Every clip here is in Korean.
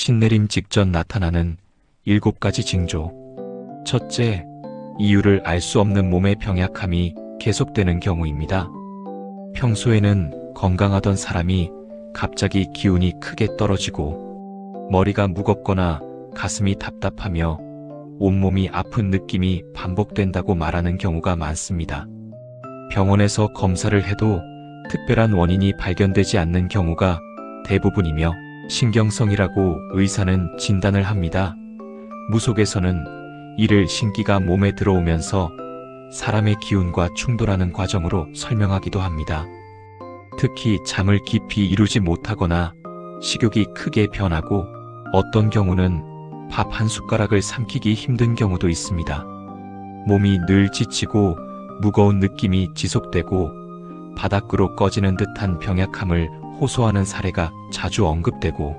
신내림 직전 나타나는 7가지 징조. 첫째, 이유를 알 수 없는 몸의 병약함이 계속되는 경우입니다. 평소에는 건강하던 사람이 갑자기 기운이 크게 떨어지고 머리가 무겁거나 가슴이 답답하며 온몸이 아픈 느낌이 반복된다고 말하는 경우가 많습니다. 병원에서 검사를 해도 특별한 원인이 발견되지 않는 경우가 대부분이며 신경성이라고 의사는 진단을 합니다. 무속에서는 이를 신기가 몸에 들어오면서 사람의 기운과 충돌하는 과정으로 설명하기도 합니다. 특히 잠을 깊이 이루지 못하거나 식욕이 크게 변하고 어떤 경우는 밥 한 숟가락을 삼키기 힘든 경우도 있습니다. 몸이 늘 지치고 무거운 느낌이 지속되고 바닥으로 꺼지는 듯한 병약함을 호소하는 사례가 자주 언급되고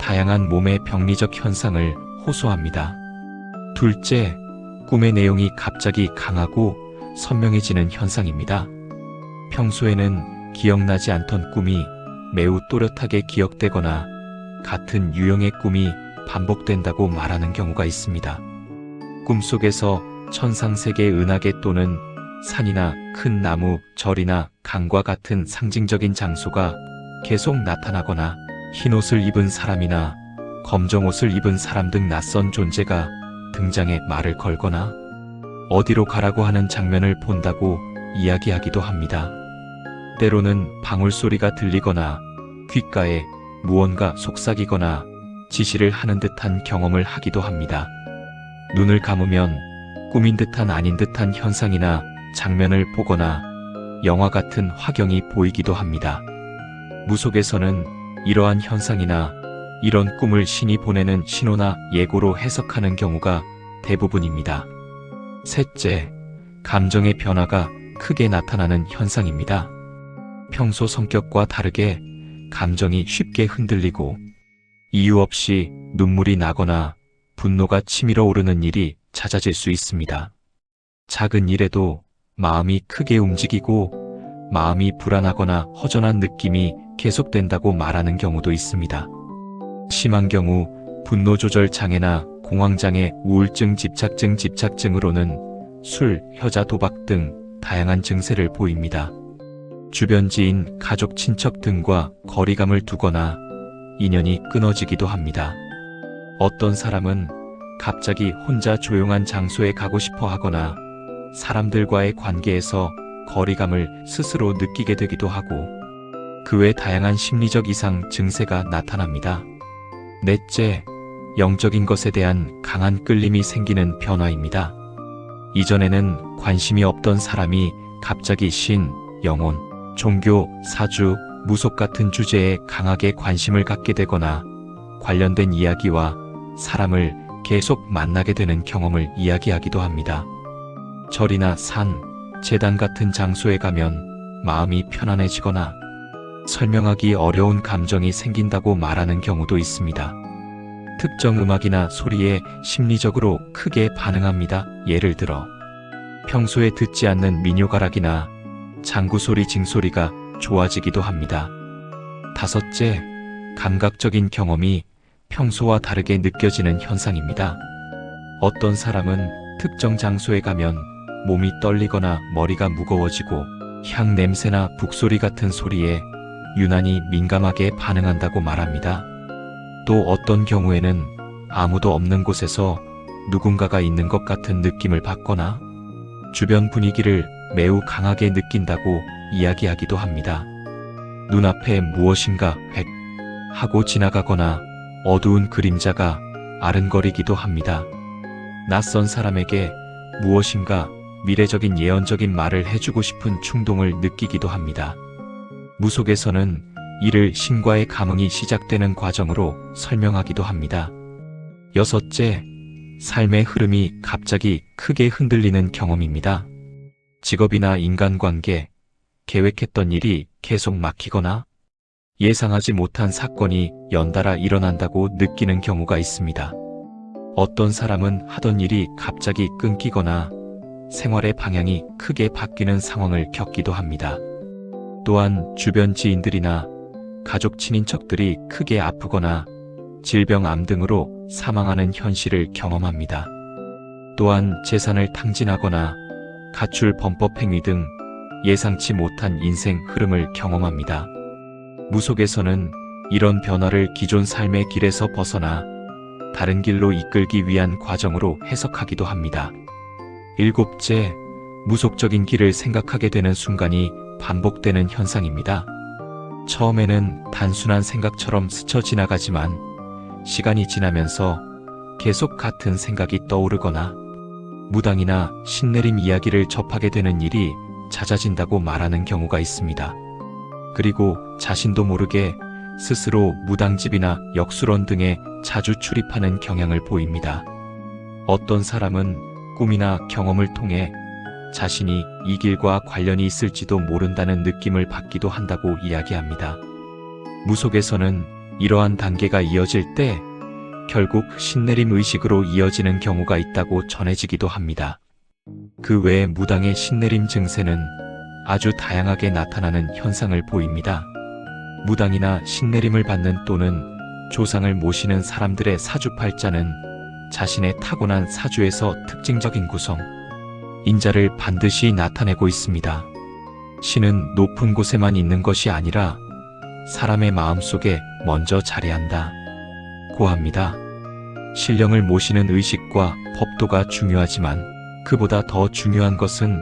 다양한 몸의 병리적 현상을 호소합니다. 둘째, 꿈의 내용이 갑자기 강하고 선명해지는 현상입니다. 평소에는 기억나지 않던 꿈이 매우 또렷하게 기억되거나 같은 유형의 꿈이 반복된다고 말하는 경우가 있습니다. 꿈속에서 천상세계 은하계 또는 산이나 큰 나무, 절이나 강과 같은 상징적인 장소가 계속 나타나거나 흰 옷을 입은 사람이나 검정 옷을 입은 사람 등 낯선 존재가 등장해 말을 걸거나 어디로 가라고 하는 장면을 본다고 이야기하기도 합니다. 때로는 방울소리가 들리거나 귓가에 무언가 속삭이거나 지시를 하는 듯한 경험을 하기도 합니다. 눈을 감으면 꿈인 듯한 아닌 듯한 현상이나 장면을 보거나 영화 같은 화경이 보이기도 합니다. 무속에서는 이러한 현상이나 이런 꿈을 신이 보내는 신호나 예고로 해석하는 경우가 대부분입니다. 셋째, 감정의 변화가 크게 나타나는 현상입니다. 평소 성격과 다르게 감정이 쉽게 흔들리고 이유 없이 눈물이 나거나 분노가 치밀어 오르는 일이 잦아질 수 있습니다. 작은 일에도 마음이 크게 움직이고 마음이 불안하거나 허전한 느낌이 계속된다고 말하는 경우도 있습니다. 심한 경우 분노조절 장애나 공황장애, 우울증, 집착증으로는 술, 혀자, 도박 등 다양한 증세를 보입니다. 주변 지인, 가족, 친척 등과 거리감을 두거나 인연이 끊어지기도 합니다. 어떤 사람은 갑자기 혼자 조용한 장소에 가고 싶어 하거나 사람들과의 관계에서 거리감을 스스로 느끼게 되기도 하고 그 외 다양한 심리적 이상 증세가 나타납니다. 넷째, 영적인 것에 대한 강한 끌림이 생기는 변화입니다. 이전에는 관심이 없던 사람이 갑자기 신, 영혼, 종교, 사주, 무속 같은 주제에 강하게 관심을 갖게 되거나 관련된 이야기와 사람을 계속 만나게 되는 경험을 이야기하기도 합니다. 절이나 산, 제단 같은 장소에 가면 마음이 편안해지거나 설명하기 어려운 감정이 생긴다고 말하는 경우도 있습니다. 특정 음악이나 소리에 심리적으로 크게 반응합니다. 예를 들어 평소에 듣지 않는 민요가락이나 장구소리, 징소리가 좋아지기도 합니다. 다섯째, 감각적인 경험이 평소와 다르게 느껴지는 현상입니다. 어떤 사람은 특정 장소에 가면 몸이 떨리거나 머리가 무거워지고 향 냄새나 북소리 같은 소리에 유난히 민감하게 반응한다고 말합니다. 또 어떤 경우에는 아무도 없는 곳에서 누군가가 있는 것 같은 느낌을 받거나 주변 분위기를 매우 강하게 느낀다고 이야기하기도 합니다. 눈앞에 무엇인가 획 하고 지나가거나 어두운 그림자가 아른거리기도 합니다. 낯선 사람에게 무엇인가 미래적인 예언적인 말을 해주고 싶은 충동을 느끼기도 합니다. 무속에서는 이를 신과의 감흥이 시작되는 과정으로 설명하기도 합니다. 여섯째, 삶의 흐름이 갑자기 크게 흔들리는 경험입니다. 직업이나 인간관계, 계획했던 일이 계속 막히거나 예상하지 못한 사건이 연달아 일어난다고 느끼는 경우가 있습니다. 어떤 사람은 하던 일이 갑자기 끊기거나 생활의 방향이 크게 바뀌는 상황을 겪기도 합니다. 또한 주변 지인들이나 가족 친인척들이 크게 아프거나 질병, 암 등으로 사망하는 현실을 경험합니다. 또한 재산을 탕진하거나 가출 범법 행위 등 예상치 못한 인생 흐름을 경험합니다. 무속에서는 이런 변화를 기존 삶의 길에서 벗어나 다른 길로 이끌기 위한 과정으로 해석하기도 합니다. 일곱째, 무속적인 길을 생각하게 되는 순간이 반복되는 현상입니다. 처음에는 단순한 생각처럼 스쳐 지나가지만 시간이 지나면서 계속 같은 생각이 떠오르거나 무당이나 신내림 이야기를 접하게 되는 일이 잦아진다고 말하는 경우가 있습니다. 그리고 자신도 모르게 스스로 무당집이나 역술원 등에 자주 출입하는 경향을 보입니다. 어떤 사람은 꿈이나 경험을 통해 자신이 이 길과 관련이 있을지도 모른다는 느낌을 받기도 한다고 이야기합니다. 무속에서는 이러한 단계가 이어질 때 결국 신내림 의식으로 이어지는 경우가 있다고 전해지기도 합니다. 그 외에 무당의 신내림 증세는 아주 다양하게 나타나는 현상을 보입니다. 무당이나 신내림을 받는 또는 조상을 모시는 사람들의 사주팔자는 자신의 타고난 사주에서 특징적인 구성, 인자를 반드시 나타내고 있습니다. 신은 높은 곳에만 있는 것이 아니라 사람의 마음속에 먼저 자리한다 고 합니다. 신령을 모시는 의식과 법도가 중요하지만 그보다 더 중요한 것은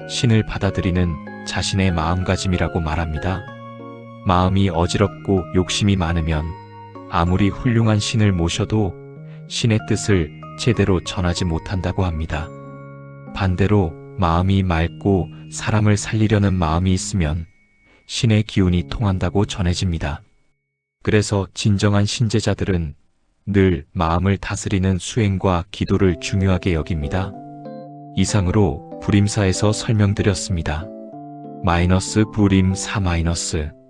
신을 받아들이는 자신의 마음가짐이라고 말합니다. 마음이 어지럽고 욕심이 많으면 아무리 훌륭한 신을 모셔도 신의 뜻을 제대로 전하지 못한다고 합니다. 반대로 마음이 맑고 사람을 살리려는 마음이 있으면 신의 기운이 통한다고 전해집니다. 그래서 진정한 신제자들은 늘 마음을 다스리는 수행과 기도를 중요하게 여깁니다. 이상으로 불임사에서 설명드렸습니다. -불임 4-